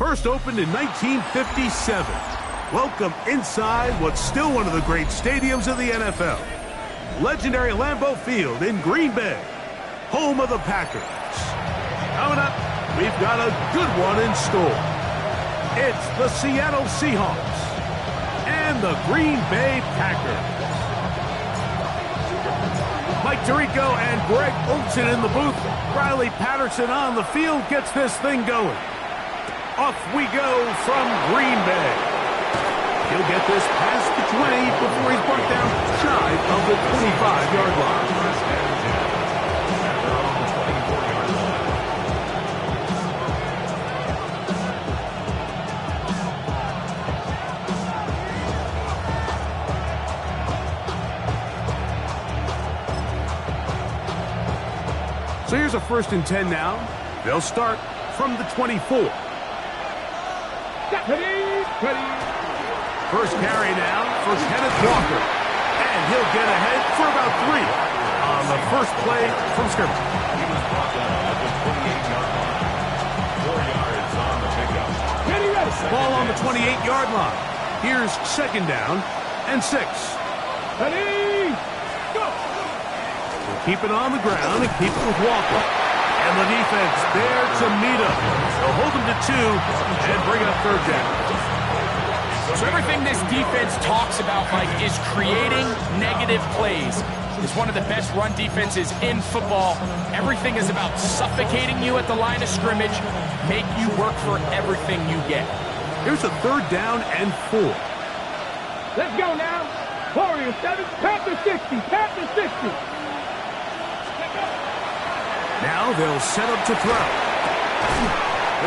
First opened in 1957. Welcome inside what's still one of the great stadiums of the NFL. Legendary Lambeau Field in Green Bay, home of the Packers. Coming up, we've got a good one in store. It's the Seattle Seahawks and the Green Bay Packers. Mike Tirico and Greg Olsen in the booth. Riley Patterson on the field gets this thing going. Off we go from Green Bay. He'll get this past the 20 before he's brought down shy of the 25-yard line. So here's a 1st and 10 now. They'll start from the 24. First carry now for Kenneth Walker. And he'll get ahead for about 3 on the first play from scrimmage. He was brought down at the 28-yard line. 4 yards on the pickup. Ball on the 28-yard line. Here's 2nd down and 6. Ready, go! We'll keep it on the ground and keep it with Walker. And the defense there to meet him. They'll hold him to 2 and bring up 3rd down. So everything this defense talks about, Mike, is creating negative plays. It's one of the best run defenses in football. Everything is about suffocating you at the line of scrimmage, make you work for everything you get. Here's a 3rd down and 4. Let's go now. Warriors 7, Panthers 60, Panthers 60. Now they'll set up to throw.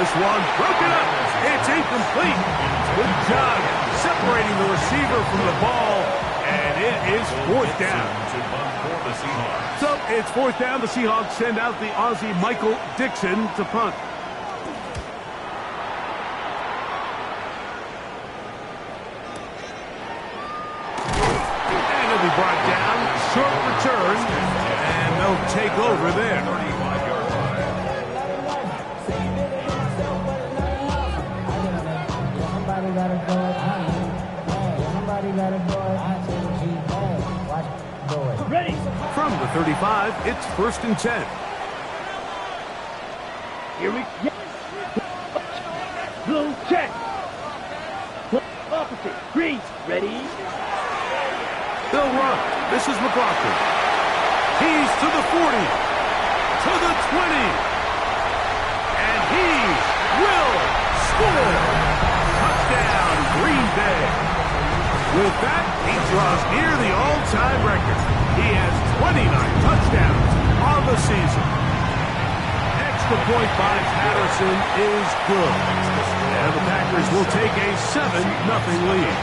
This one broken up. It's incomplete. Good job separating the receiver from the ball, and it is 4th down. So it's 4th down. The Seahawks send out the Aussie Michael Dixon to punt. And he'll be brought down. Short return, and they'll take over there. From the 35, it's 1st and 10. Here we go. Blue check. Opposite. Green. Ready? They'll run. This is McLaughlin. He's to the 40. To the 20. And he will score. Touchdown, Green Bay. With that, he draws near the all-time record. He has 29 touchdowns on the season. Extra point by Patterson is good. And the Packers will take a 7-0 lead.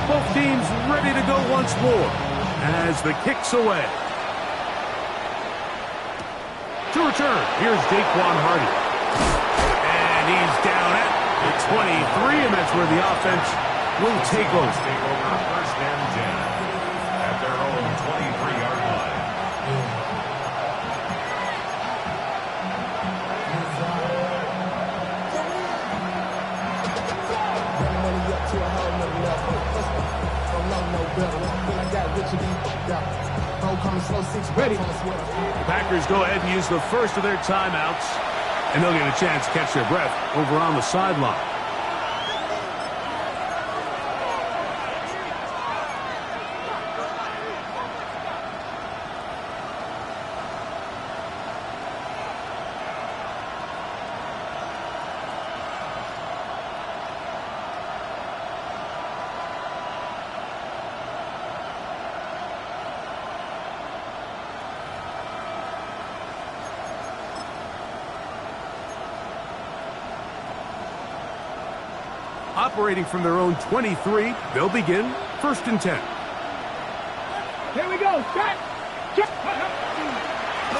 Both teams ready to go once more as the kick's away. To return, here's Daquan Hardy. And he's down at the 23, and that's where the offense will take over. 1st and 10 at their own 23-yard line. The Packers go ahead and use the first of their timeouts, and they'll get a chance to catch their breath over on the sideline. Operating from their own 23, they'll begin 1st and 10. Here we go. Shot.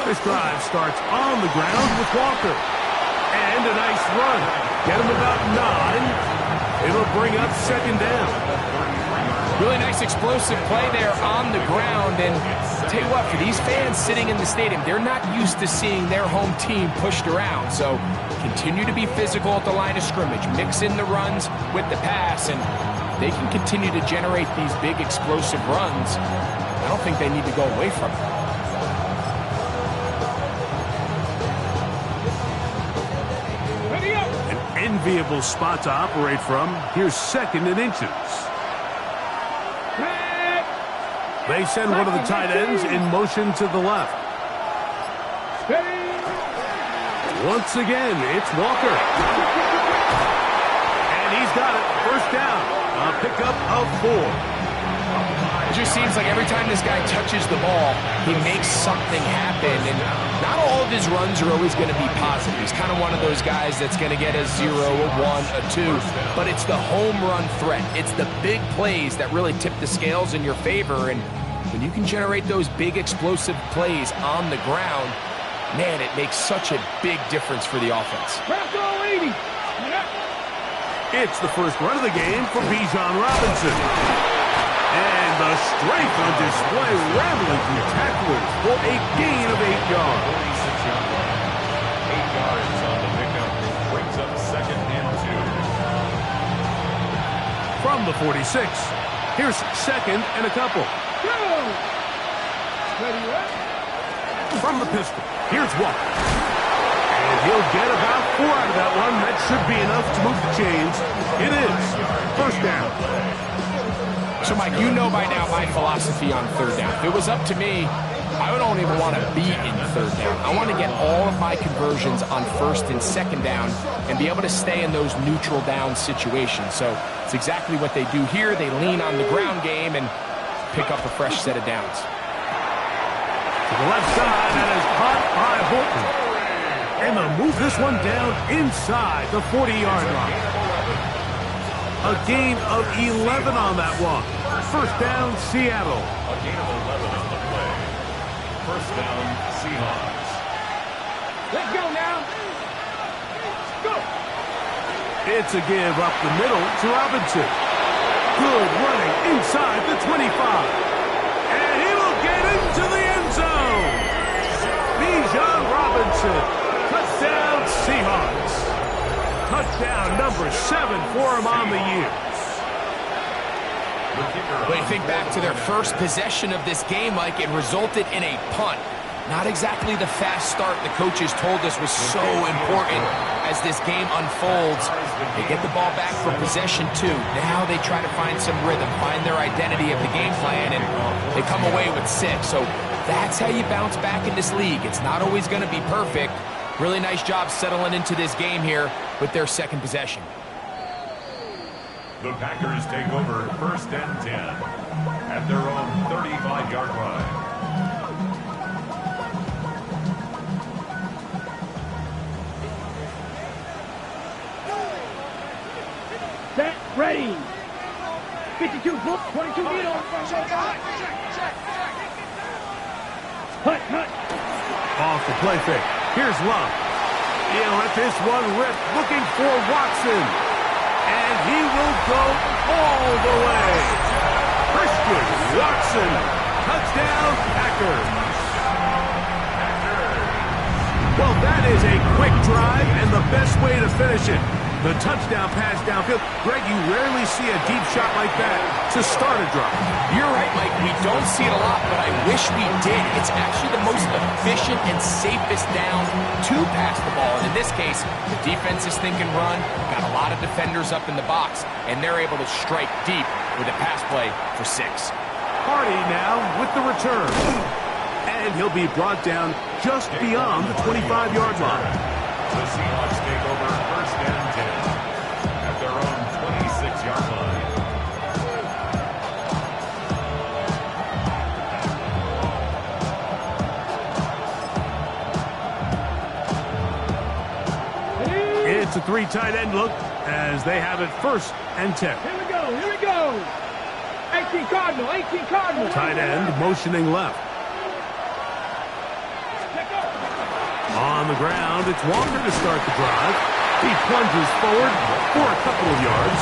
This drive starts on the ground with Walker. And a nice run. Get him about 9. It'll bring up 2nd down. Really nice explosive play there on the ground. And I'll tell you what, for these fans sitting in the stadium, they're not used to seeing their home team pushed around. So continue to be physical at the line of scrimmage. Mix in the runs with the pass, and they can continue to generate these big explosive runs. I don't think they need to go away from it. An enviable spot to operate from. Here's 2nd and inches. They send one of the tight ends in motion to the left. Once again, it's Walker. And he's got it. First down. A pickup of 4. It just seems like every time this guy touches the ball, he makes something happen. And not all of his runs are always going to be positive. He's kind of one of those guys that's going to get a 0, a 1, a 2. But it's the home run threat. It's the big plays that really tip the scales in your favor. And when you can generate those big explosive plays on the ground, man, it makes such a big difference for the offense. It's the first run of the game for Bijan Robinson. And the strength on display, rambling through tacklers for a gain of 8 yards. 46-yard line. 8 yards on the pickup. Brings up 2nd and 2. From the 46, here's 2nd and a couple. From the pistol, here's Walker. And he'll get about 4 out of that one. That should be enough to move the chains. It is. First down. So, Mike, you know by now my philosophy on 3rd down. If it was up to me, I don't even want to be in 3rd down. I want to get all of my conversions on 1st and 2nd down and be able to stay in those neutral down situations. So it's exactly what they do here. They lean on the ground game and pick up a fresh set of downs. To the left side, that is caught by Horton. And they'll move this one down inside the 40-yard line. A gain of 11 on that one. First down, Seattle. A gain of 11 on the play. First down, Seahawks. Let's go now. Go. It's a give up the middle to Robinson. Good running inside the 25. And he will get into the end zone. Bijan Robinson. Touchdown, Seahawks. Touchdown number 7 for him on the year. When you think back to their first possession of this game, Mike, it resulted in a punt. Not exactly the fast start the coaches told us was so important as this game unfolds. They get the ball back for possession 2. Now they try to find some rhythm, find their identity of the game plan, and they come away with 6. So that's how you bounce back in this league. It's not always going to be perfect. Really nice job settling into this game here with their 2nd possession. The Packers take over 1st and 10 at their own 35-yard line. Set, ready. 52 foot, 22 meter. Hut. Off the play fake. Here's Love. He'll let this one rip, looking for Watson. And he will go all the way. Christian Watson. Touchdown, Packers. Well, that is a quick drive and the best way to finish it. The touchdown pass downfield. Greg, you rarely see a deep shot like that to start a drive. You're right, Mike. We don't see it a lot, but I wish we did. It's actually the most efficient and safest down to pass the ball. And in this case, the defense is thinking run, got a lot of defenders up in the box, and they're able to strike deep with a pass play for 6. Hardy now with the return. And he'll be brought down just beyond the 25-yard line. The Seahawks take over 1st and 10 at their own 26-yard line. It's a 3 tight end look as they have it 1st and 10. Here we go. 18 Cardinal. Tight end motioning left. On the ground, it's Walker to start the drive. He plunges forward for a couple of yards.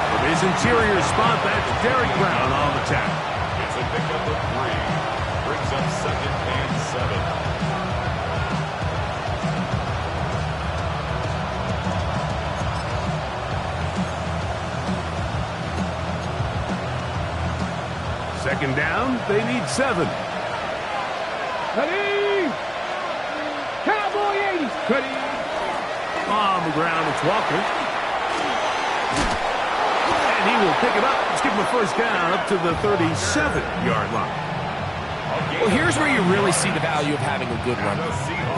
From his interior spot, that's Derek Brown Second down, they need 7. Ready? Cowboy 80. Ready? On the ground, it's Walker. And he will pick it up. Let's give him a first down up to the 37-yard line. Well, here's where you really see the value of having a good run.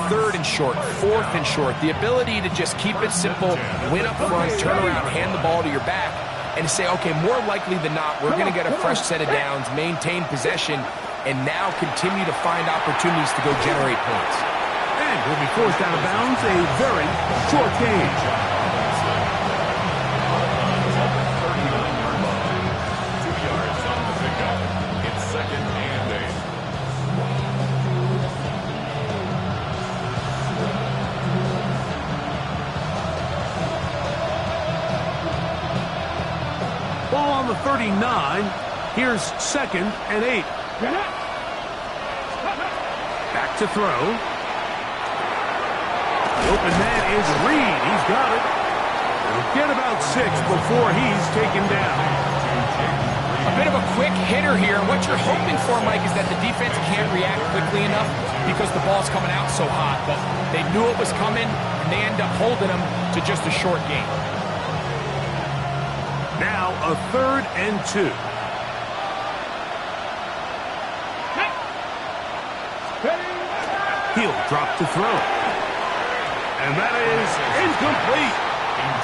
3rd and short, 4th and short. The ability to just keep it simple, win up front, turn around, hand the ball to your back, and to say, okay, more likely than not, we're going to get a fresh set of downs, maintain possession, and now continue to find opportunities to go generate points. And will be forced out of bounds, a very short game. Ball on the 39. Here's 2nd and 8. Back to throw. The open man is Reed. He's got it. He'll get about 6 before he's taken down. A bit of a quick hitter here. What you're hoping for, Mike, is that the defense can't react quickly enough because the ball's coming out so hot. But they knew it was coming, and they end up holding them to just a short game. Now a 3rd and 2. He'll drop to throw. And that is incomplete.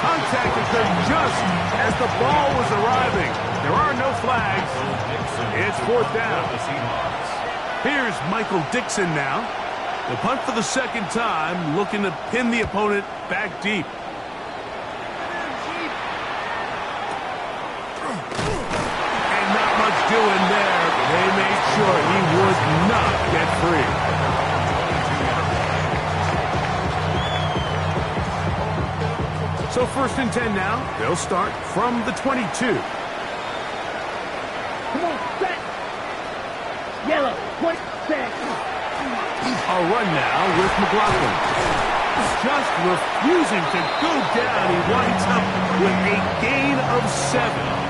Contact occurred just as the ball was arriving. There are no flags. It's 4th down. Here's Michael Dixon now. The punt for the 2nd time, looking to pin the opponent back deep. Doing there, they made sure he would not get free. So 1st and 10 now. They'll start from the 22. Come on, set. Yellow, point, set. A run now with McLaughlin. Just refusing to go down. He winds up with a gain of 7.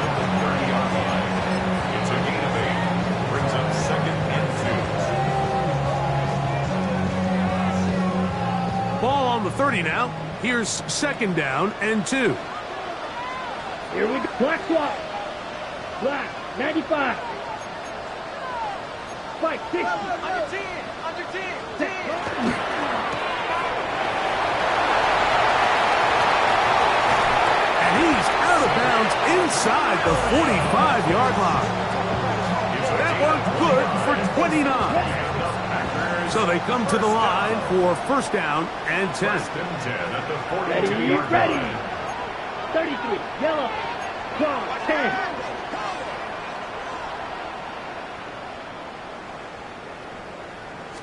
Ball on the 30 now. Here's 2nd down and 2. Here we go. Black swap. Black, 95. Spike, 60. Under 10. Under 10. 10. And he's out of bounds inside the 45-yard line. That one's good for 29. So they come to the line for 1st down and 10. Ready, ready. 33, yellow, strong, 10.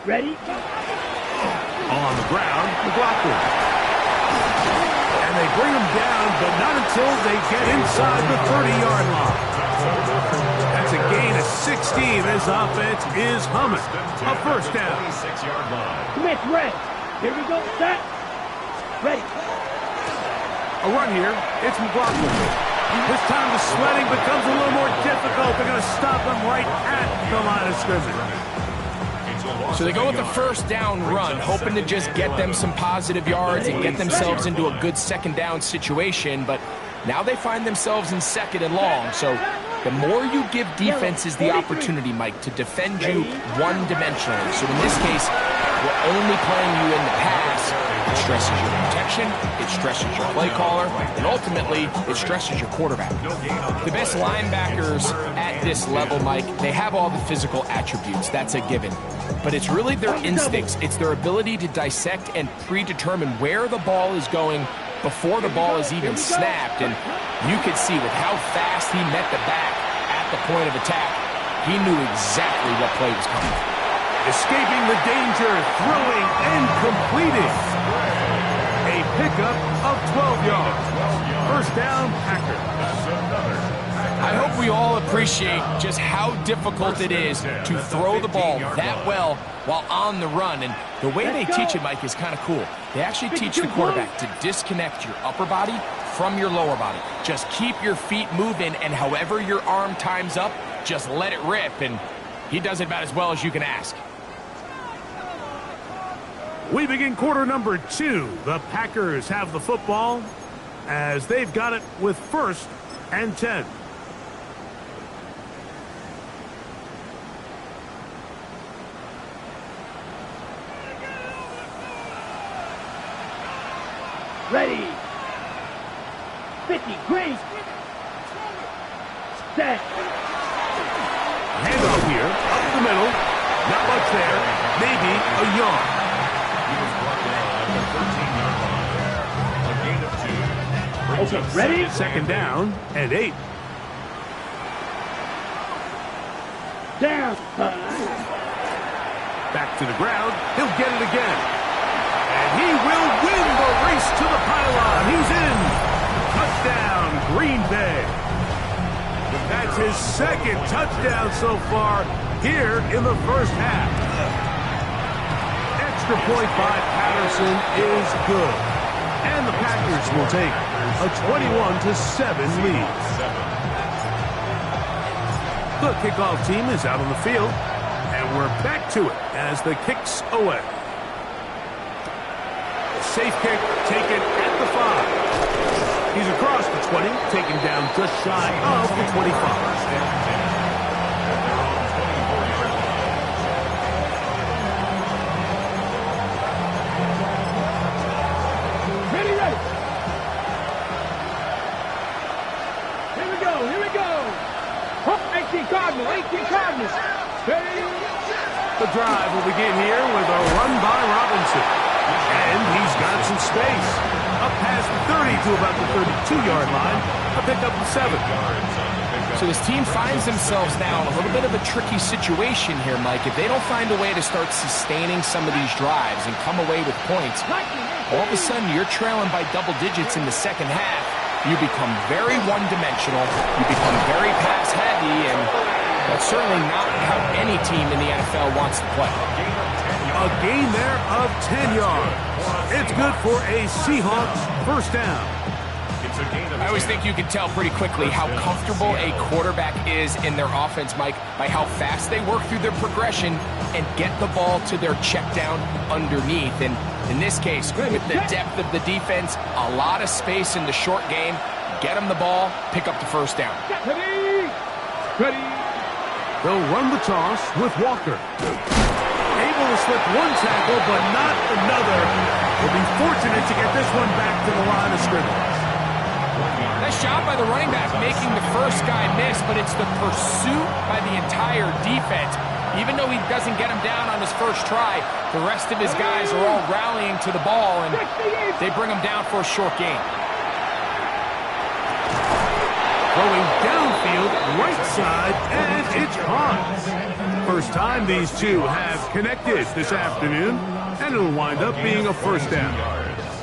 Ready? On the ground, McLaughlin. And they bring him down, but not until they get inside the 30-yard line. That's a gain of 16. This offense is humming. A 1st down. Smith, red. Here we go, set. Ready. A run here. It's McLaughlin. This time the sledding becomes a little more difficult. They're going to stop him right at the line of scrimmage. So they go with the 1st down run, hoping to just get them some positive yards and get themselves into a good 2nd down situation. But now they find themselves in 2nd and long. So the more you give defenses the opportunity, Mike, to defend you one-dimensionally. So in this case, we're only playing you in the pass. It stresses your protection, it stresses your play caller, and ultimately, it stresses your quarterback. The best linebackers at this level, Mike, they have all the physical attributes. That's a given. But it's really their instincts. It's their ability to dissect and predetermine where the ball is going before the ball is even snapped. And you could see with how fast he met the back at the point of attack, he knew exactly what play was coming. Escaping the danger, throwing and completing. A pickup of 12 yards. 1st down, Packers. I hope we all appreciate just how difficult it is to throw the ball that well while on the run. And the way they teach it, Mike, is kind of cool. They actually teach the quarterback to disconnect your upper body from your lower body. Just keep your feet moving, and however your arm times up, just let it rip, and he does it about as well as you can ask. We begin quarter number 2. The Packers have the football as they've got it with 1st and 10. Ready. 50, green. Set. Handoff here, up the middle. Not much there. Maybe a yard. He was brought down at the 13-yard line. A gain of 2. Brings up Ready? Second down and 8. Down. Back to the ground. He'll get it again. And he will win the race to the pylon. He's in. Touchdown, Green Bay. That's his 2nd touchdown so far here in the first half. Extra point by Patterson is good. And the Packers will take a 21-7 lead. The kickoff team is out on the field. And we're back to it as the kick's away. Safe kick taken at the 5. He's across the 20, taken down just shy of the 25. Ready. Here we go. 18 Cardinals. Ready. The drive will begin here with a run by Robinson. And he's got some space. Up past the 30 to about the 32-yard line. A pickup of 7. So this team finds themselves now in a little bit of a tricky situation here, Mike. If they don't find a way to start sustaining some of these drives and come away with points, all of a sudden you're trailing by double digits in the second half. You become very one-dimensional. You become very pass-heavy, and that's certainly not how any team in the NFL wants to play. A gain there of 10 yards. It's good for a Seahawks first down. I always think you can tell pretty quickly how comfortable a quarterback is in their offense, Mike, by how fast they work through their progression and get the ball to their check down underneath. And in this case, with the depth of the defense, a lot of space in the short game, get them the ball, pick up the first down. Ready. They'll run the toss with Walker. Able to slip one tackle, but not another. Will be fortunate to get this one back to the line of scrimmage. Nice job by the running back making the first guy miss, but it's the pursuit by the entire defense. Even though he doesn't get him down on his first try, the rest of his guys are all rallying to the ball, and they bring him down for a short gain. Throwing downfield, right side, and it's caught. First time these two have connected this afternoon, and it'll wind up being a first down.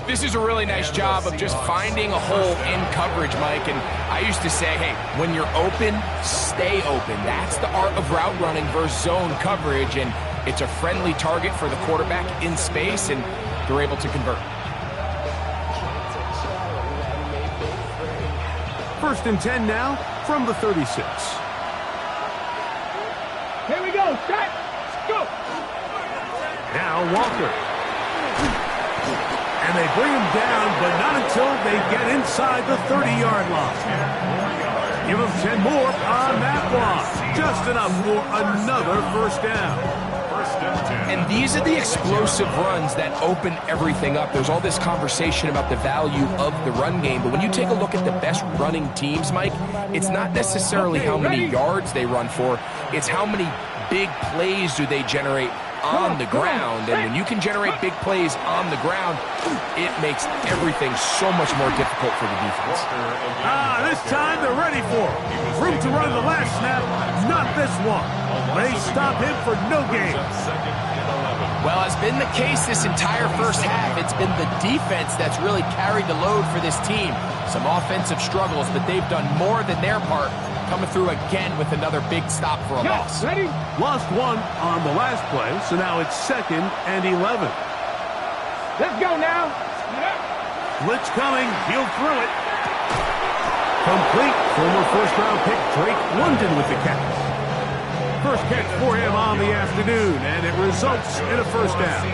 This is a really nice job of just finding a hole in coverage, Mike. And I used to say, hey, when you're open, stay open. That's the art of route running versus zone coverage. And it's a friendly target for the quarterback in space, and they're able to convert. First and 10 now from the 36. Here we go. Set. Go. Now Walker. And they bring him down, but not until they get inside the 30-yard line. Give him 10 more on that one. Just enough for another first down. And these are the explosive runs that open everything up. There's all this conversation about the value of the run game, but when you take a look at the best running teams, Mike, it's not necessarily how many yards they run for, it's how many big plays do they generate on the ground. And when you can generate big plays on the ground, it makes everything so much more difficult for the defense. This time they're ready for him. Room to run the last snap, not this one. They stop him for no gain. Well, as been the case this entire first half, it's been the defense that's really carried the load for this team. Some offensive struggles, but they've done more than their part, coming through again with another big stop for a loss. Ready? Lost one on the last play, so now it's 2nd and 11. Let's go now. Blitz coming. He'll throw it. Complete. Former first-round pick Drake London with the catch. First catch for him on the afternoon, and it results in a first down.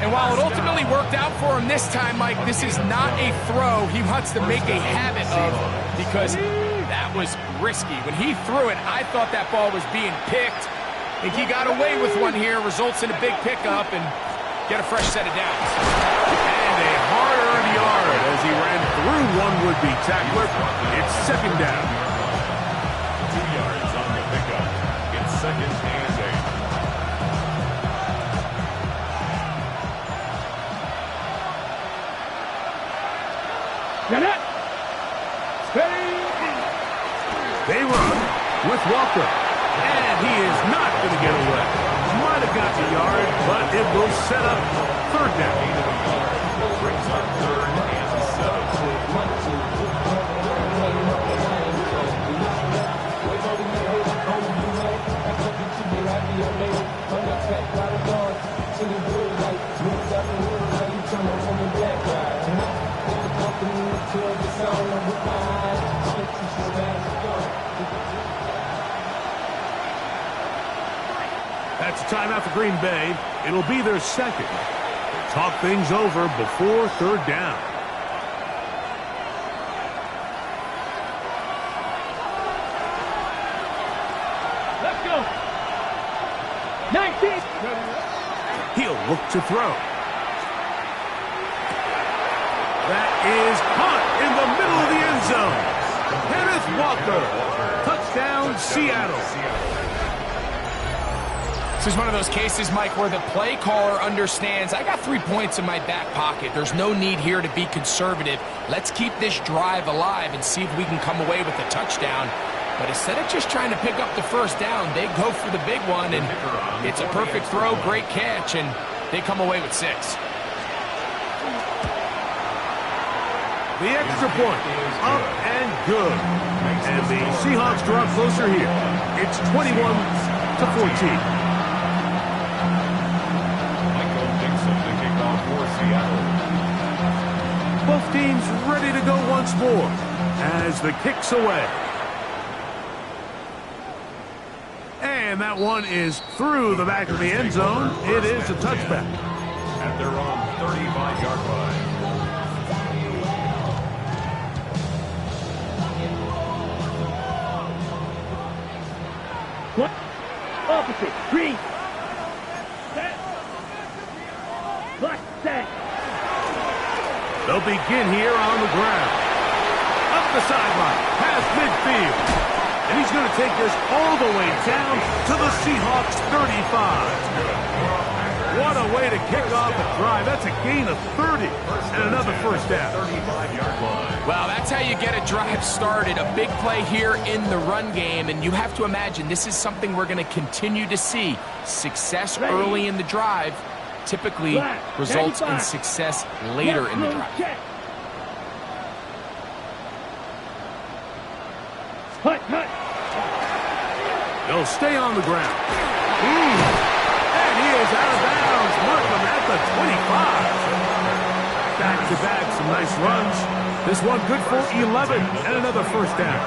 And while it ultimately worked out for him this time, Mike, this is not a throw he wants to make a habit of, because that was risky. When he threw it, I thought that ball was being picked. I think he got away with one here, results in a big pickup, and get a fresh set of downs. And a hard-earned yard as he ran through one would-be tackler. It's second down. 2 yards on the pickup. It's second and 8. Get it. Steady. They run with Walker. And he is not going to get away. Might have got the yard, but it will set up third down. Brings up third and 7. That's a timeout for Green Bay. It'll be their second. They'll talk things over before third down. Let's go. 19. He'll look to throw. That is caught in the middle of the end zone. Kenneth Walker. Touchdown, Seattle. This is one of those cases, Mike, where the play caller understands, I got 3 points in my back pocket. There's no need here to be conservative. Let's keep this drive alive and see if we can come away with a touchdown. But instead of just trying to pick up the first down, they go for the big one, and it's a perfect throw, great catch, and they come away with 6. The extra point, up and good. And the Seahawks draw closer here. It's 21-14. Both teams ready to go once more as the kick's away. And that one is through the back of the end zone. It is a touchback. At their own 35-yard line. What? Opposite. Green. Set. Black. Set. They'll begin here on the ground. Up the sideline, past midfield. And he's going to take this all the way down to the Seahawks 35. What a way to kick off a drive. That's a gain of 30 and another first down. 35-yard line. Well, that's how you get a drive started. A big play here in the run game, and you have to imagine this is something we're going to continue to see. Success early in the drive typically results in success later in the drive. They'll stay on the ground. And he is out of bounds. Markham at the 25. Back-to-back, some nice runs. This one good for 11 and another first down.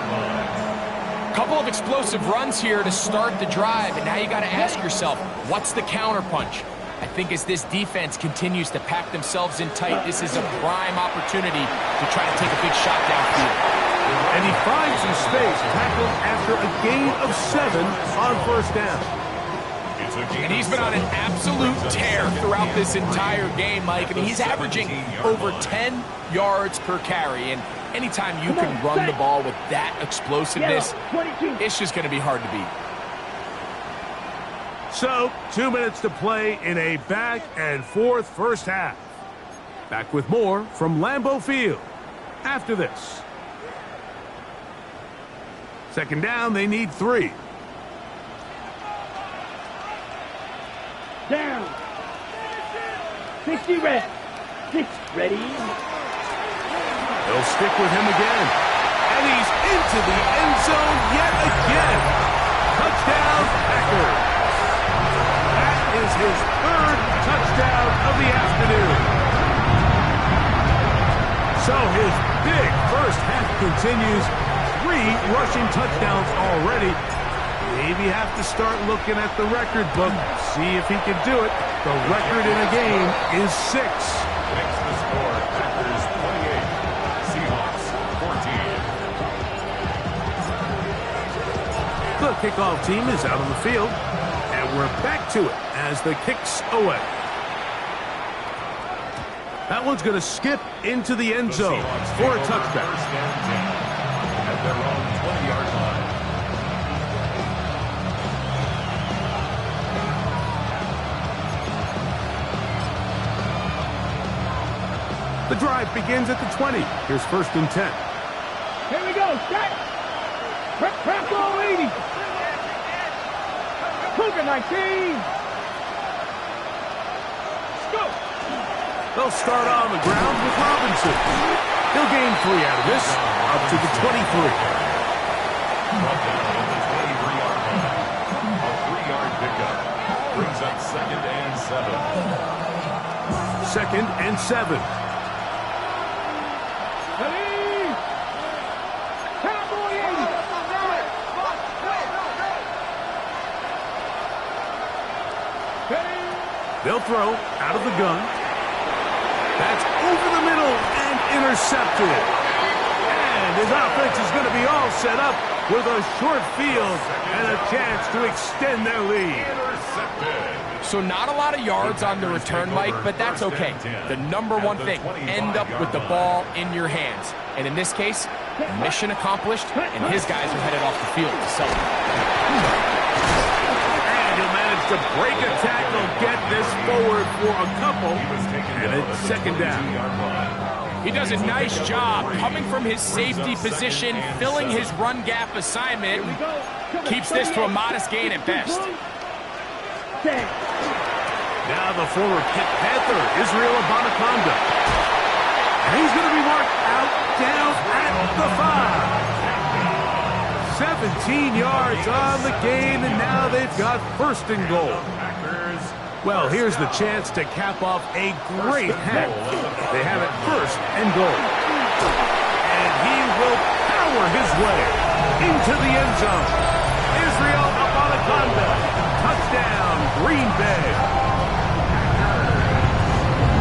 Couple of explosive runs here to start the drive, and now you got to ask yourself, what's the counterpunch? I think as this defense continues to pack themselves in tight, this is a prime opportunity to try to take a big shot downfield. And he finds some space, tackled after a gain of 7 on first down. And he's been on an absolute tear throughout this entire game, Mike. I mean, he's averaging over 10 yards per carry, and anytime you can run the ball with that explosiveness, it's just going to be hard to beat. So, 2 minutes to play in a back-and-forth first half. Back with more from Lambeau Field after this. Second down, they need 3. Down. 60 red. 6 ready. They'll stick with him again. And he's into the end zone yet again. Touchdown, Packers. That is his 3rd touchdown of the afternoon. So his big first half continues. 3 rushing touchdowns already. Maybe maybe have to start looking at the record book, see if he can do it. The record in a game is 6. Makes the score Packers 28, Seahawks 14. The kickoff team is out on the field, and we're back to it as the kick's away. That one's going to skip into the end zone for a touchdown. First and 10 at their own 20-yard line. The drive begins at the 20. Here's first and 10. Here we go. Set. Prep all 80. Cougar 19. Let's go. They'll start on the ground with Robinson. He'll gain 3 out of this, up to the 23. Brought down at the 23-yard line. A 3-yard pickup brings up 2nd and 7. 2nd and 7. Ready. Cowboy 80. Ready. They'll throw out of the gun. That's over the middle and intercepted. And his offense is going to be all set up with a short field and a chance to extend their lead. So not a lot of yards on the return, Mike, but that's okay. The number one thing, end up with the ball in your hands. And in this case, mission accomplished, and his guys are headed off the field to celebrate. And he'll manage to break a tackle, get this forward for a couple, and it's 2nd down. He does a nice job coming from his safety position, filling his run gap assignment, keeps this to a modest gain at best. Now the former Pitt Panther, Israel Abanaconda. And he's going to be marked out down at the 5. 17 yards on the gain, and now they've got 1st and goal. Well, here's the chance to cap off a great half. They have it 1st and goal. And he will power his way into the end zone. Israel Abanaconda, touchdown, Green Bay.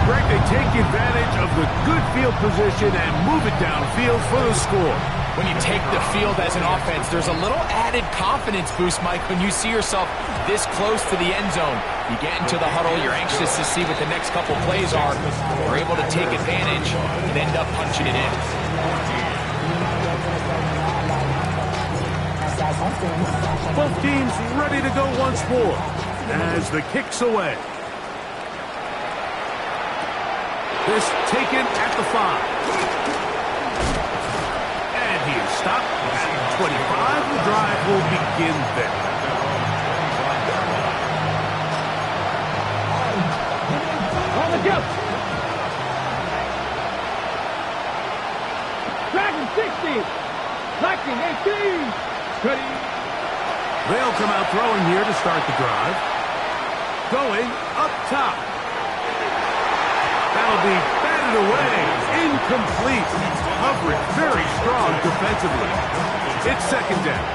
Greg, they take advantage of the good field position and move it downfield for the score. When you take the field as an offense, there's a little added confidence boost, Mike, when you see yourself this close to the end zone. You get into the huddle, you're anxious to see what the next couple plays are. You're able to take advantage and end up punching it in. Both teams ready to go once more as the kick's away. This taken at the 5. And he is stopped at 25. The drive will begin there. On the jump. Dragon 60. Lightning 18. Ready. They'll come out throwing here to start the drive. Going up top. That'll be batted away. Incomplete. Coverage very strong defensively. It's 2nd down.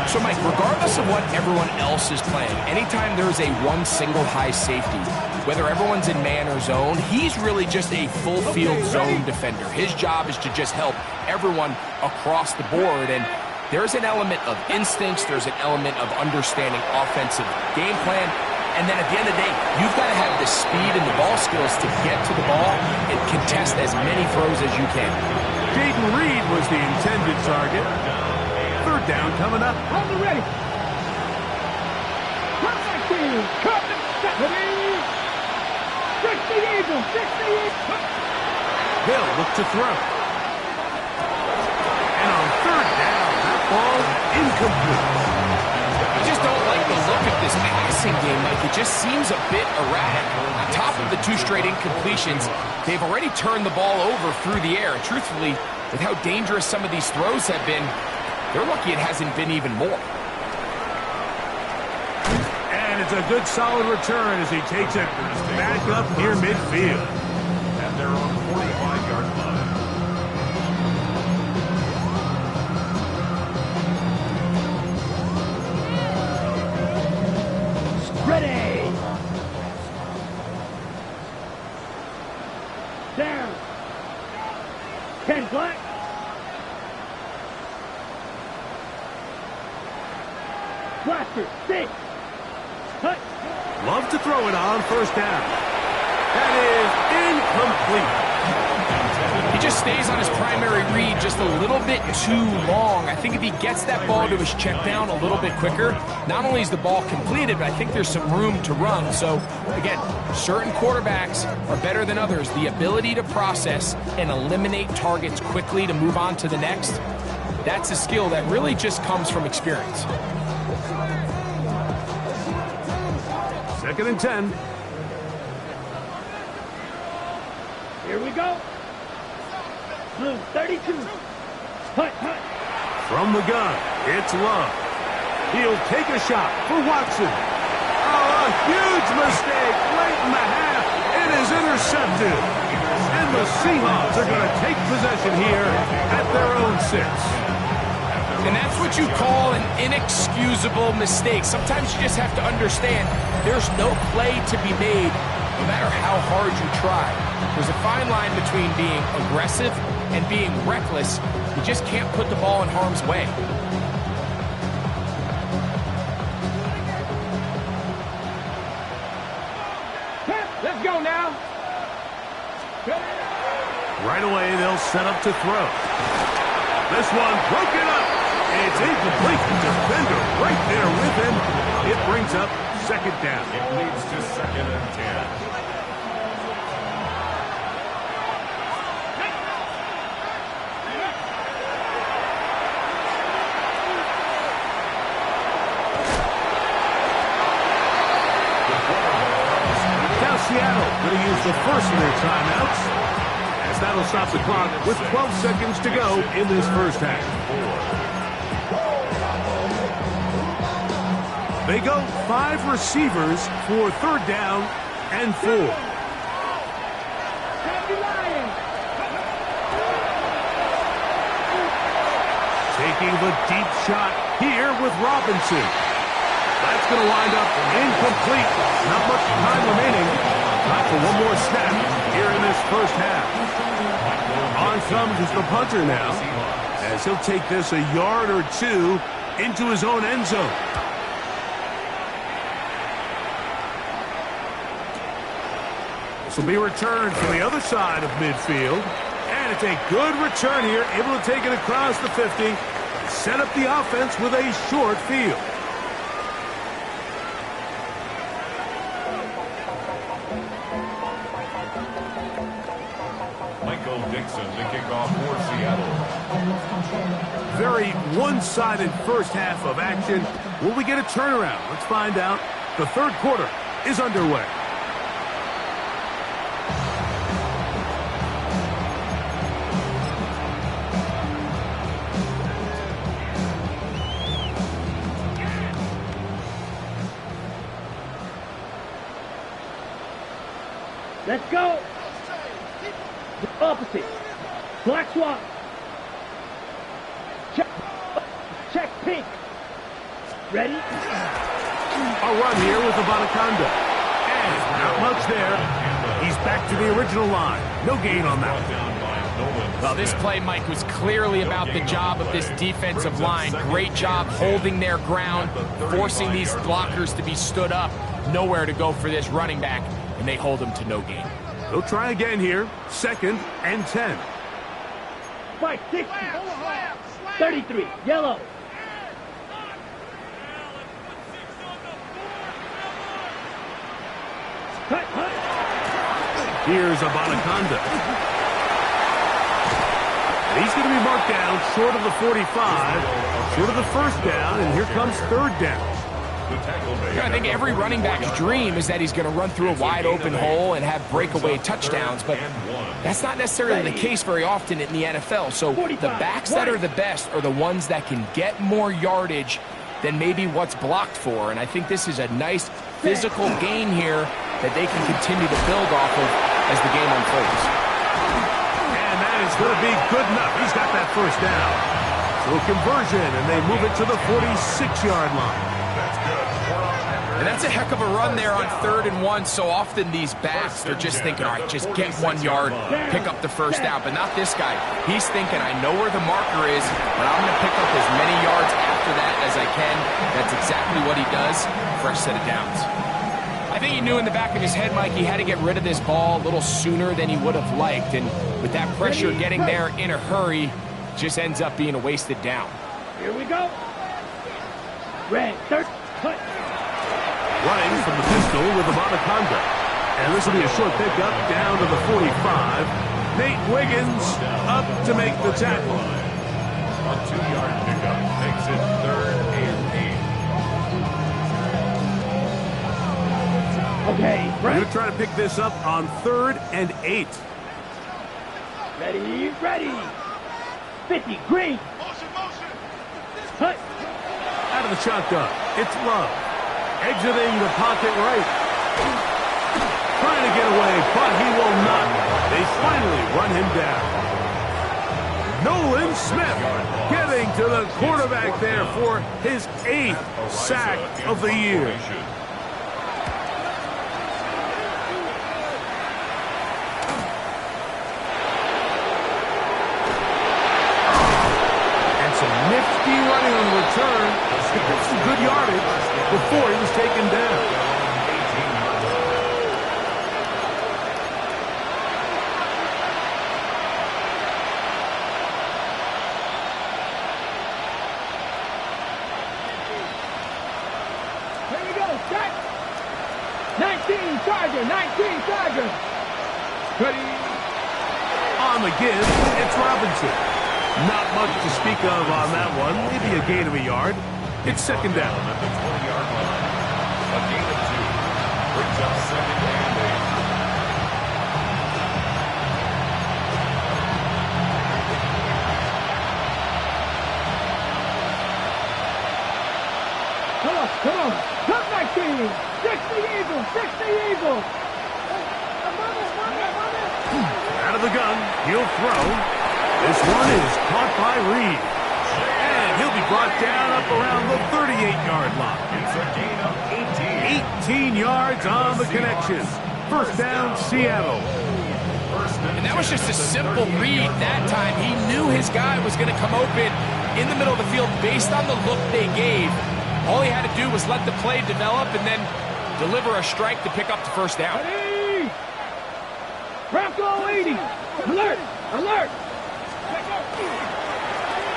So, Mike, regardless of what everyone else is playing, anytime there's a one single high safety, whether everyone's in man or zone, he's really just a full field zone defender. His job is to just help everyone across the board. And there's an element of instincts. There's an element of understanding offensive game plan. And then at the end of the day, you've got to have the speed and the ball skills to get to the ball and contest as many throws as you can. Jaden Reed was the intended target. 3rd down coming up. On the ready. 19. Cut. 60 Eagles. 60 Eagles. They'll look to throw. And on 3rd down, that ball incomplete. I just don't like the look of this passing game, Mike. It just seems a bit erratic. On top of the 2 straight incompletions, they've already turned the ball over through the air. And truthfully, with how dangerous some of these throws have been, they're lucky it hasn't been even more. And it's a good solid return as he takes it back up near midfield. At their own 45-yard line. Ready. Down. 10 black. Blaster, 6. Cut. Love to throw it on first down. That is incomplete. He just stays on his primary read just a little bit too long. I think if he gets that ball to his check down a little bit quicker, not only is the ball completed, but I think there's some room to run. So, again, certain quarterbacks are better than others. The ability to process and eliminate targets quickly to move on to the next, that's a skill that really just comes from experience. 2nd and 10. Here we go. Blue 32. Hut, hut. From the gun, it's Love. He'll take a shot for Watson. Oh, a huge mistake late in the half. It is intercepted. And the Seahawks are going to take possession here at their own 6. And that's what you call an inexcusable mistake. Sometimes you just have to understand there's no play to be made no matter how hard you try. There's a fine line between being aggressive and being reckless. You just can't put the ball in harm's way. Let's go now. Right away, they'll set up to throw. This one broken up. It's incomplete. Defender right there with him. It brings up 2nd down. It leads to 2nd and 10. Seattle going to use the first of their timeouts, as that'll stop the clock with 12 seconds to go in this first half. They go 5 receivers for 3rd down and 4. Taking the deep shot here with Robinson. That's going to wind up incomplete. Not much time remaining. Time for one more snap here in this first half. On comes the punter now, as he'll take this a yard or 2 into his own end zone. This will be returned from the other side of midfield. And it's a good return here, able to take it across the 50. Set up the offense with a short field. The kickoff for Seattle. Very one-sided first half of action. Will we get a turnaround? Let's find out. The 3rd quarter is underway. Let's go. The opposite. Black swap. Check pink. Ready? A run here with Abanaconda. And not much there. He's back to the original line. No gain on that. Well, this play, Mike, was clearly about the job of this defensive line. Great job holding their ground, forcing these blockers to be stood up. Nowhere to go for this running back, and they hold him to no gain. They'll try again here. 2nd and 10. 560. 33. Yellow. Cut, cut. Here's Abanaconda. He's going to be marked down short of the 45, short of the 1st down, and here comes 3rd down. I think every running back's dream is that he's going to run through a wide open hole and have breakaway touchdowns, but that's not necessarily the case very often in the NFL. So the backs that are the best are the ones that can get more yardage than maybe what's blocked for, and I think this is a nice physical gain here that they can continue to build off of as the game unfolds. And that is going to be good enough. He's got that 1st down. So a conversion, and they move it to the 46-yard line. That's good. And that's a heck of a run there on 3rd and 1. So often these backs, they're just thinking, all right, just get 1 yard, pick up the first down. But not this guy. He's thinking, I know where the marker is, but I'm going to pick up as many yards after that as I can. That's exactly what he does. Fresh set of downs. I think he knew in the back of his head, Mike, he had to get rid of this ball a little sooner than he would have liked. And with that pressure getting there in a hurry, just ends up being a wasted down. Here we go. Red, third, cut. Running from the pistol with the Monaconda. And this will be a short pickup down to the 45. Nate Wiggins up to make the tackle. A 2-yard pickup makes it 3rd and 8. Okay, We're trying to pick this up on 3rd and 8. ready, ready. 50, green. Cut. Out of the shotgun, it's Love. Exiting the pocket right. Trying to get away, but he will not. They finally run him down. Nolan Smith getting to the quarterback there for his 8th sack of the year. And some nifty running on the return. Some good yardage before he was taken down. Here we go, set. 19 Charger, 19 Charger. Ready. On the give, it's Robinson. Not much to speak of on that one. Maybe a gain of a yard. It's 2nd down. At the 20-yard line. A gain of 2. Brings up 2nd and 8. Come on. Come back, team. 60 Eagles, 60 Eagles. Out of the gun, he'll throw. This one is caught by Reed. And he'll be brought down up around the 38-yard line. It's a gain of 18 18. yards on the connection. 1st down, Seattle. And that was just a simple read that time. He knew his guy was going to come open in the middle of the field based on the look they gave. All he had to do was let the play develop and then deliver a strike to pick up the 1st down. Ready. Bronco 80. Alert, alert.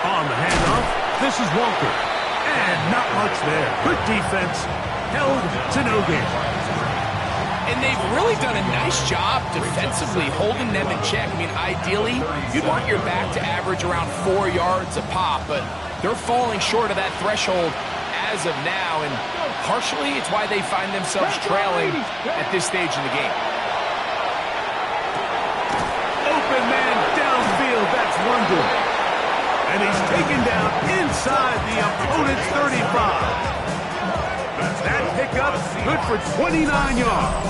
On the handoff, this is Walker. And not much there. Good defense. Held to no gain. And they've really done a nice job defensively holding them in check. I mean, ideally, you'd want your back to average around 4 yards a pop, but they're falling short of that threshold as of now, and partially it's why they find themselves trailing at this stage in the game. Open man downfield, that's London. And he's taken down inside the opponent's 35. That pickup good for 29 yards.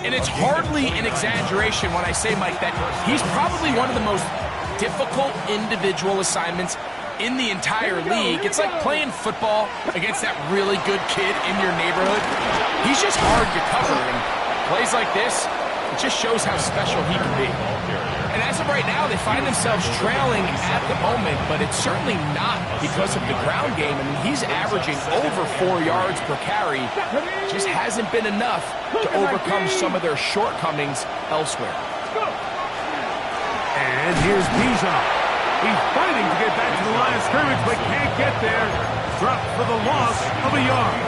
And it's hardly an exaggeration when I say, Mike, that he's probably one of the most difficult individual assignments in the entire league. It's like playing football against that really good kid in your neighborhood. He's just hard to cover, and plays like this, it just shows how special he can be. And as of right now, they find themselves trailing at the moment, but it's certainly not because of the ground game. I mean, he's averaging over 4 yards per carry. Just hasn't been enough to overcome some of their shortcomings elsewhere. And here's Bijan. He's fighting to get back to the line of scrimmage, but can't get there. Dropped for the loss of a yard.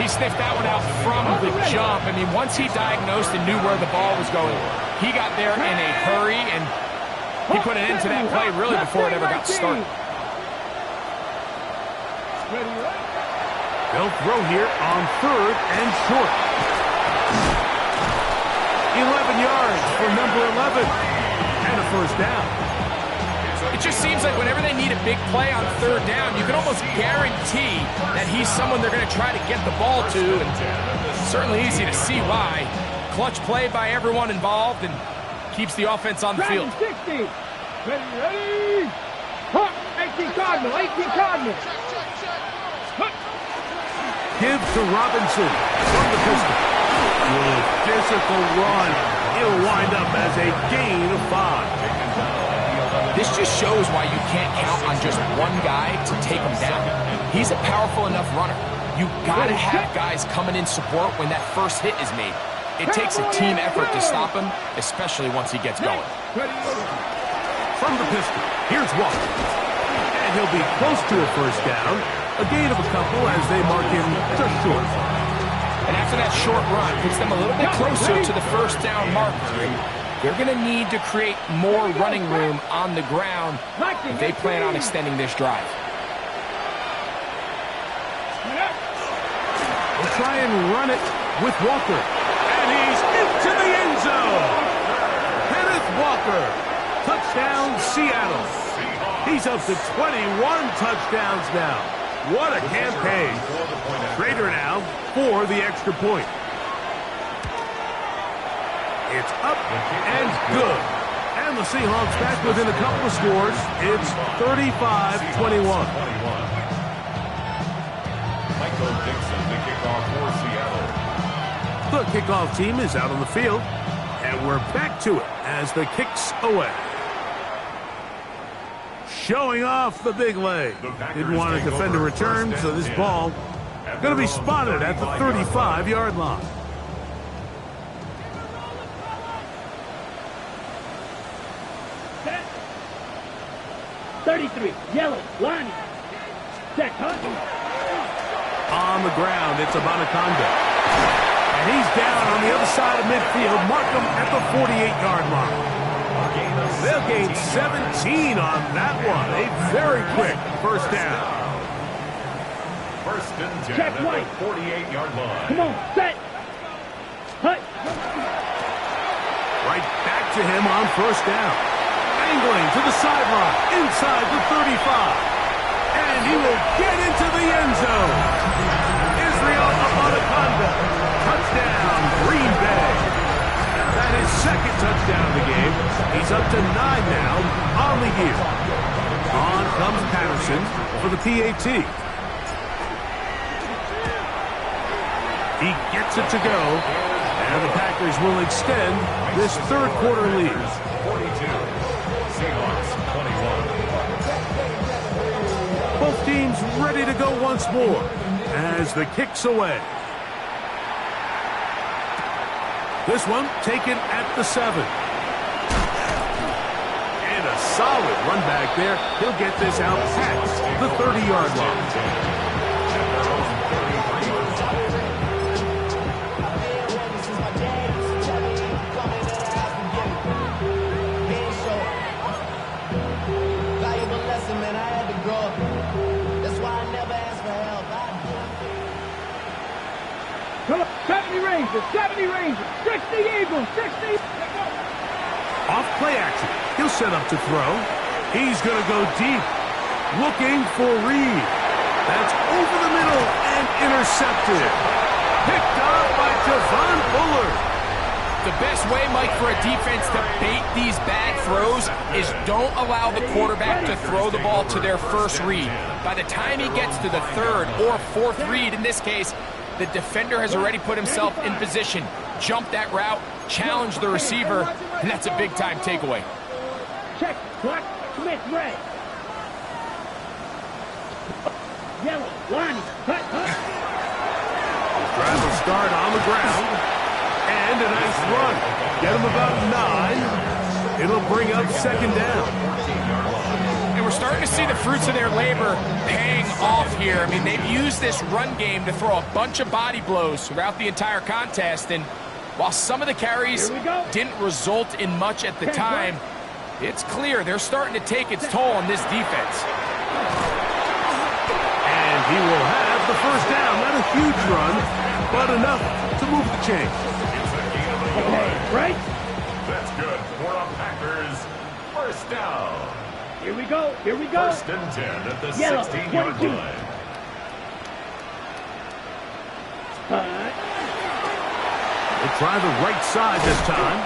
He sniffed that one out from the jump. I mean, once he diagnosed and knew where the ball was going, he got there in a hurry, and he put an end to that play really before it ever got started. They'll throw here on 3rd and short. 11 yards for number 11. And a 1st down. It just seems like whenever they need a big play on 3rd down, you can almost guarantee that he's someone they're going to try to get the ball to, and it's certainly easy to see why. Clutch play by everyone involved and keeps the offense on the field. 60. Ready. 18 Cardinal, 18 Cardinal. Give to Robinson from the pistol. Good physical run. It'll wind up as a gain of 5. This just shows why you can't count on just one guy to take him down. He's a powerful enough runner. You gotta have guys coming in support when that first hit is made. It takes a team effort to stop him, especially once he gets going. From the pistol, here's Walker. And he'll be close to a first down. A gain of a couple as they mark him just short. And after that short run, puts them a little bit closer to the first down marker. And they're going to need to create more running room on the ground if they plan on extending this drive. We'll try and run it with Walker. And he's into the end zone. Kenneth Walker. Touchdown, Seattle. He's up to 21 touchdowns now. What a campaign. Trader now for the extra point. It's up and good. And the Seahawks back within a couple of scores. It's 35-21. Michael Dixon, the kickoff for Seattle. The kickoff team is out on the field. And we're back to it as the kick's away. Showing off the big leg. Didn't want to defend a return, so this ball going to be spotted at the 35-yard line. Set. 33, yellow, line. Check, huh? On the ground, it's Abanaconda. And he's down on the other side of midfield. Mark him at the 48-yard line. They'll gain 17 on that one. A very quick first down. First and 10 Check at right. the 48-yard line. Come on, set. Hut. Right back to him on first down. Angling to the sideline, inside the 35. And he will get into the end zone. Israel Abanaconda. Touchdown, Green Bay. That is second touchdown of the game. He's up to 9 now on the year. On comes Patterson for the PAT. He gets it to go. And the Packers will extend this third quarter lead. 42. Seahawks 21. Both teams ready to go once more as the kick's away. This one taken at the 7. And a solid run back there. He'll get this out past the 30-yard line. Come on, 70 Rangers, 70 Rangers, 60 Eagles, 60. Off play action. He'll set up to throw. He's going to go deep. Looking for Reed. That's over the middle and intercepted. Picked up by Javon Bullard. The best way, Mike, for a defense to bait these bad throws is don't allow the quarterback to throw the ball to their first read. By the time he gets to the third or fourth read, in this case, the defender has already put himself in position, jumped that route, challenged the receiver, and that's a big-time takeaway. Check, black, Smith, red. Yellow, line, hut, hut. Drive will start on the ground. And a nice run. Get him about 9. It'll bring up second down. And we're starting to see the fruits of their labor paying off here. I mean, they've used this run game to throw a bunch of body blows throughout the entire contest. And while some of the carries didn't result in much at the time, it's clear they're starting to take its toll on this defense. And he will have the first down. Not a huge run, but enough to move the chain. Okay, right? That's good for the Packers. First down. Here we go, here we go. First and 10 at the Yellow, 16-yard 22. line. We'll try the right side this time.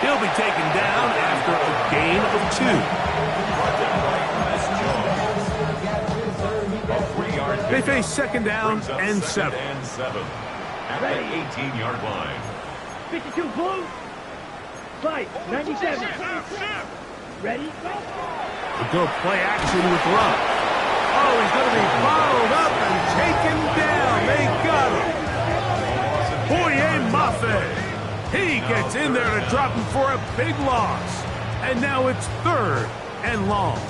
He'll be taken down after a gain of 2. A 3-yard They face second down Brings up and second 7. and 7 at the 18-yard line. 52 blue. Fight, 97. Ready? A good play action with Love. Oh, he's going to be bottled up and taken down. They got him. Boye Mafe. He gets in there to drop him for a big loss. And now it's 3rd and long.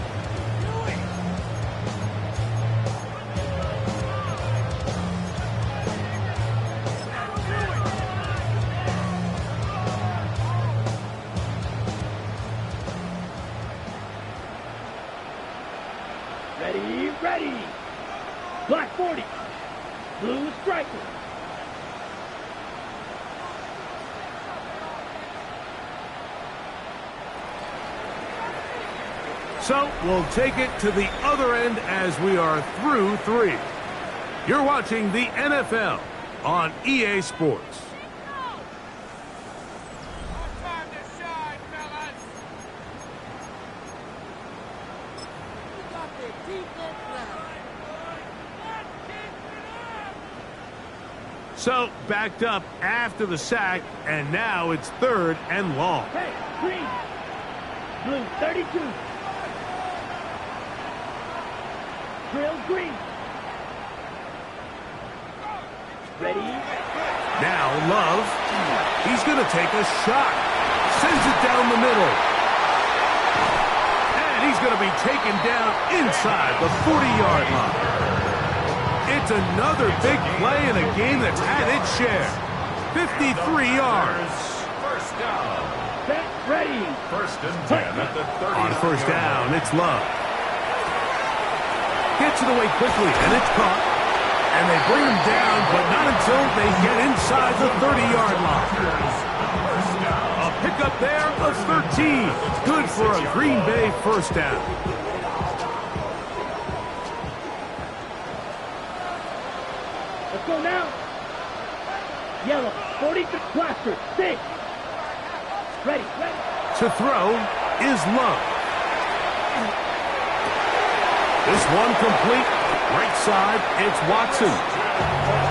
Ready. Black 40. Blue striker. So we'll take it to the other end as we are through 3. You're watching the NFL on EA Sports. So, backed up after the sack, and now it's 3rd and long. Hey, green. Blue 32. Drill green. Ready? Now Love. He's going to take a shot. Sends it down the middle. And he's going to be taken down inside the 40-yard line. It's another big play in a game that's had its share. 53 yards. First down. Set, ready. 1st and 10 at the 30. On 1st down, it's Love. Gets it away quickly, and it's caught. And they bring him down, but not until they get inside the 30-yard line. A pickup there of 13. Good for a Green Bay 1st down. Let's go now. Yellow, 43, blaster, 6. Ready. To throw is Love. This one complete. Right side, it's Watson.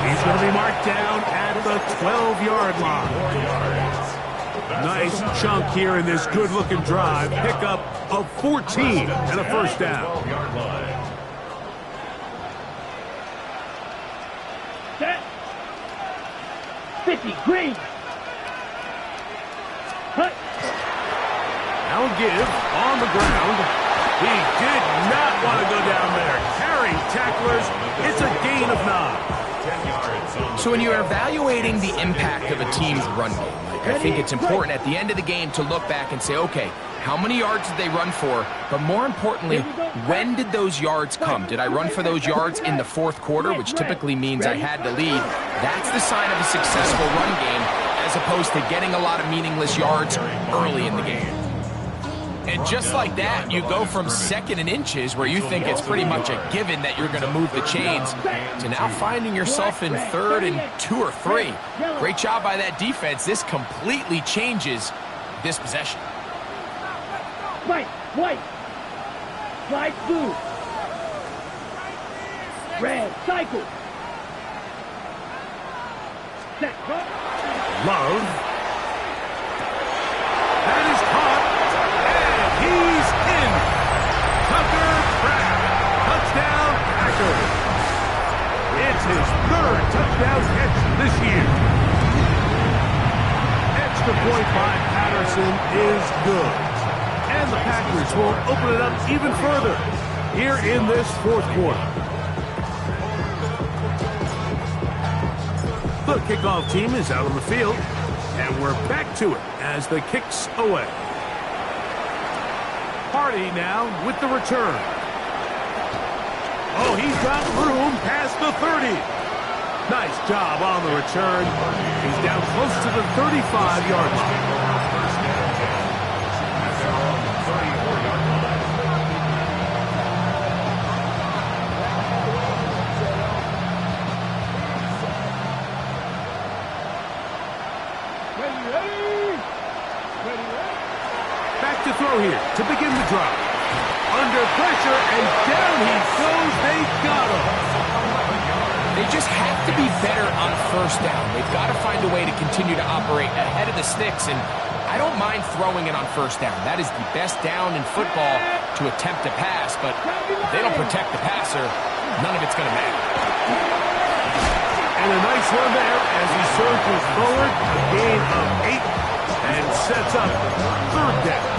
He's going to be marked down at the 12-yard line. Nice chunk here in this good-looking drive. Pickup of 14 and a 1st down. Set. 50, green. Cut. Now a give on the ground. He did not want to go down there. Carrying tacklers, it's a gain of 9. So when you're evaluating the impact of a team's run game, I think it's important at the end of the game to look back and say, okay, how many yards did they run for? But more importantly, when did those yards come? Did I run for those yards in the 4th quarter, which typically means I had to lead? That's the sign of a successful run game, as opposed to getting a lot of meaningless yards early in the game. And just like that, you go from 2nd and inches, where you think it's pretty much a given that you're going to move the chains, to now finding yourself in 3rd and 2 or 3. Great job by that defense. This completely changes this possession. White. Slide blue. Red, cycle. Set. Love. That is caught. He's in. Tucker Pratt. Touchdown, Packers. It's his 3rd touchdown catch this year. Extra point by Patterson is good. And the Packers will open it up even further here in this 4th quarter. The kickoff team is out on the field, and we're back to it as the kick's away. Hardy now with the return. Oh, he's got room past the 30. Nice job on the return. He's down close to the 35-yard line. Back to throw here to begin the drive. Under pressure, and down he goes. They got him. They just have to be better on first down. They've got to find a way to continue to operate ahead of the sticks, and I don't mind throwing it on first down. That is the best down in football to attempt to pass, but if they don't protect the passer, none of it's going to matter. And a nice run there as he surges forward, a gain of 8, and sets up third down.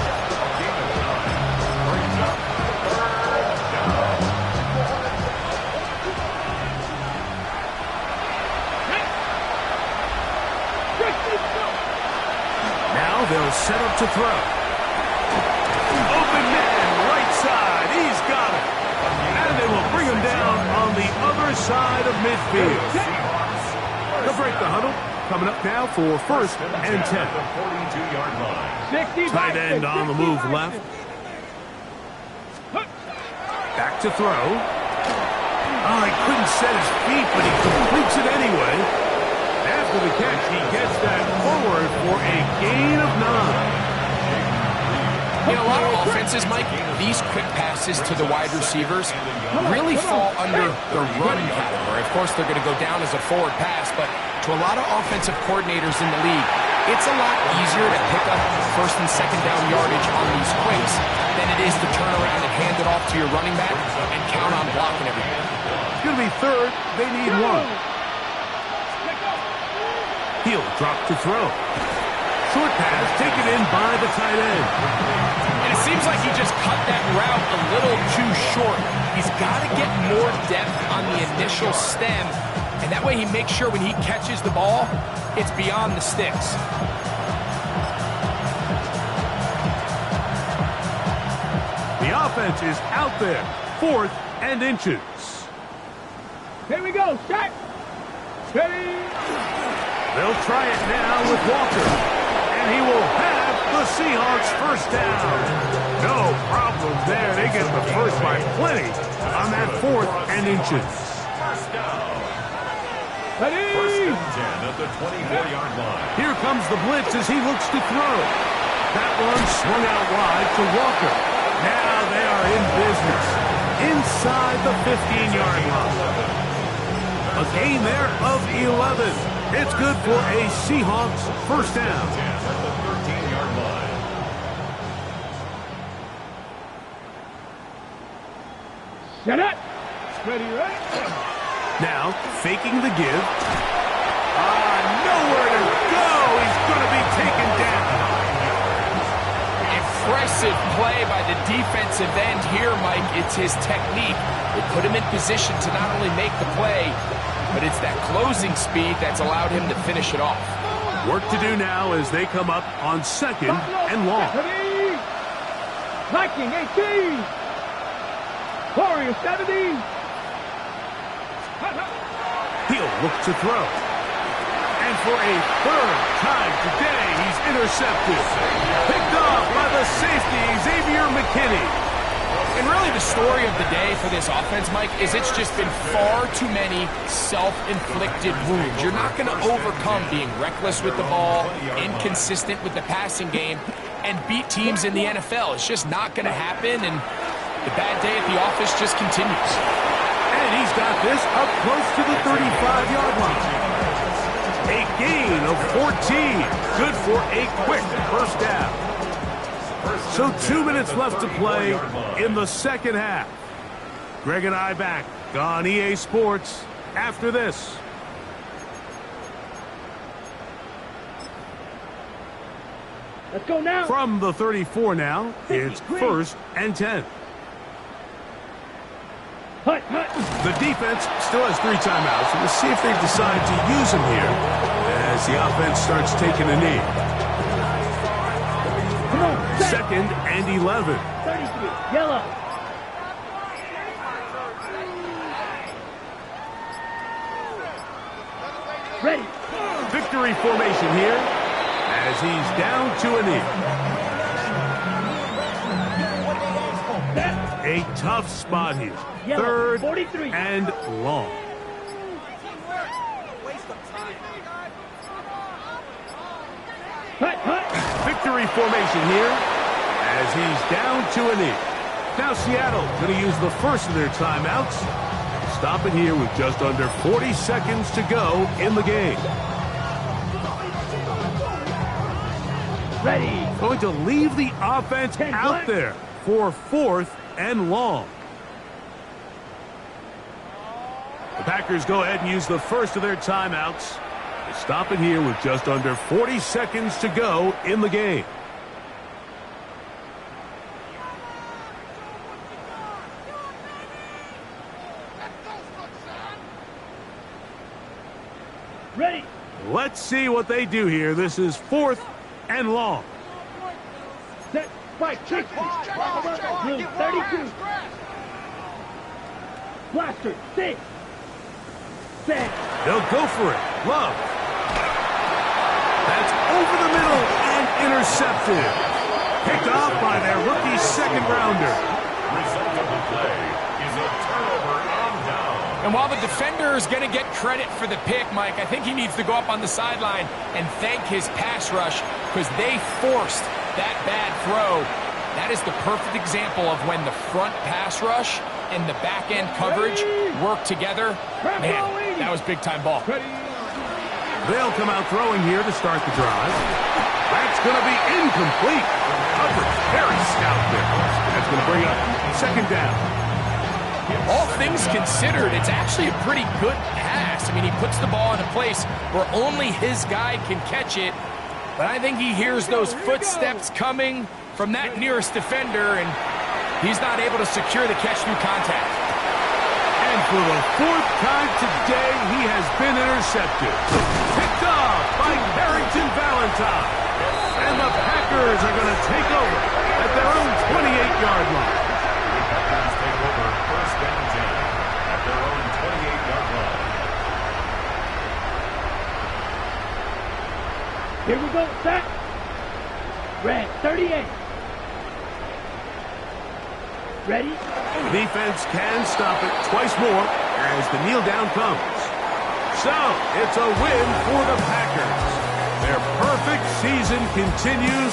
Now they'll set up to throw. Open man, right side, he's got it. And they will bring him down on the other side of midfield. They'll break the huddle. Coming up now for first and 10. Tight end on the move left. Back to throw. Oh, he couldn't set his feet, but he completes it anyway. After the catch, he gets that forward for a gain of 9. In a lot of offenses, Mike, these quick passes to the wide receivers really fall under the run category. Of course, they're going to go down as a forward pass, but to a lot of offensive coordinators in the league, it's a lot easier to pick up first and second down yardage on these quicks than it is to turn around and hand it off to your running back and count on blocking everything. It's going to be third. They need 1. He'll drop to throw. Short pass taken in by the tight end. And it seems like he just cut that route a little too short. He's got to get more depth on the initial stem, and that way he makes sure when he catches the ball, it's beyond the sticks. The offense is out there. 4th and inches. Here we go. Set. Ready. They'll try it now with Walker. And he will have the Seahawks first down. No problem there. They get the first by plenty on that 4th and inches. Ready. First and 10 at the 24-yard line. Here comes the blitz as he looks to throw. That one swung out wide to Walker. Now they are in business inside the 15-yard line. A gain there of 11. It's good for a Seahawks first down. Set it. Ready, right? Now, faking the give. Nowhere to go. He's going to be taken down. Impressive play by the defensive end here, Mike. It's his technique. They put him in position to not only make the play, but it's that closing speed that's allowed him to finish it off. Work to do now as they come up on 2nd and long. Ready. Viking 18. Warrior 70. He'll look to throw. And for a 3rd time today, he's intercepted. Picked off by the safety, Xavier McKinney. And really the story of the day for this offense, Mike, is it's just been far too many self-inflicted wounds. You're not going to overcome being reckless with the ball, inconsistent with the passing game, and beat teams in the NFL. It's just not going to happen, and the bad day at the office just continues. And he's got this up close to the 35-yard line. A gain of 14. Good for a quick first down. So 2 minutes left to play in the second half. Greg and I back on EA Sports after this. Let's go now. From the 34 now, it's first and 10. Hut, hut. The defense still has 3 timeouts. We'll see if they decide to use them here as the offense starts taking a knee. Come on, set. 2nd and 11. 33. Yellow. Ready. Victory formation here as he's down to a knee. A tough spot here. Yellow, 3rd 43. and long. Hut, hut. Victory formation here as he's down to a knee. Now Seattle going to use the first of their timeouts. stop it here with just under 40 seconds to go in the game. Ready. Going to leave the offense out there for 4th and long. The Packers go ahead and use the first of their timeouts to stop it here with just under 40 seconds to go in the game. Ready. Let's see what they do here. This is 4th and long. Set. Spike. 60. Room 32. Blaster. 6. Set. They'll go for it. Love. That's over the middle and intercepted. Picked off by their rookie second rounder. Result of the play is a turnover on down. And while the defender is going to get credit for the pick, Mike, I think he needs to go up on the sideline and thank his pass rush because they forced that bad throw. That is the perfect example of when the front pass rush and the back-end coverage work together. Man, that was big-time ball. They'll come out throwing here to start the drive. That's going to be incomplete. Coverage very stout there. That's going to bring up second down. All things considered, it's actually a pretty good pass. I mean, he puts the ball in a place where only his guy can catch it. But I think he hears those footsteps coming from that nearest defender, and he's not able to secure the catch through contact. And for the 4th time today, he has been intercepted. Picked off by Carrington Valentine. And the Packers are going to take over at their own 28-yard line. The Packers take over first down 10 at their own 28-yard line. Here we go. Set. Red. 38. Ready. Defense can stop it twice more as the kneel down comes. So, it's a win for the Packers. Their perfect season continues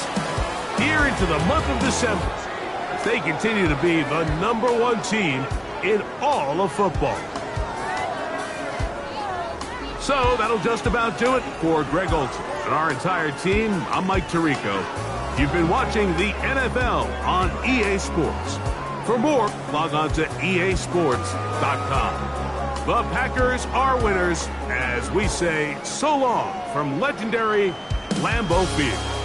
here into the month of December. They continue to be the #1 team in all of football. So, that'll just about do it for Greg Olson and our entire team. I'm Mike Tirico. You've been watching the NFL on EA Sports. For more, log on to easports.com. The Packers are winners as we say so long from legendary Lambeau Field.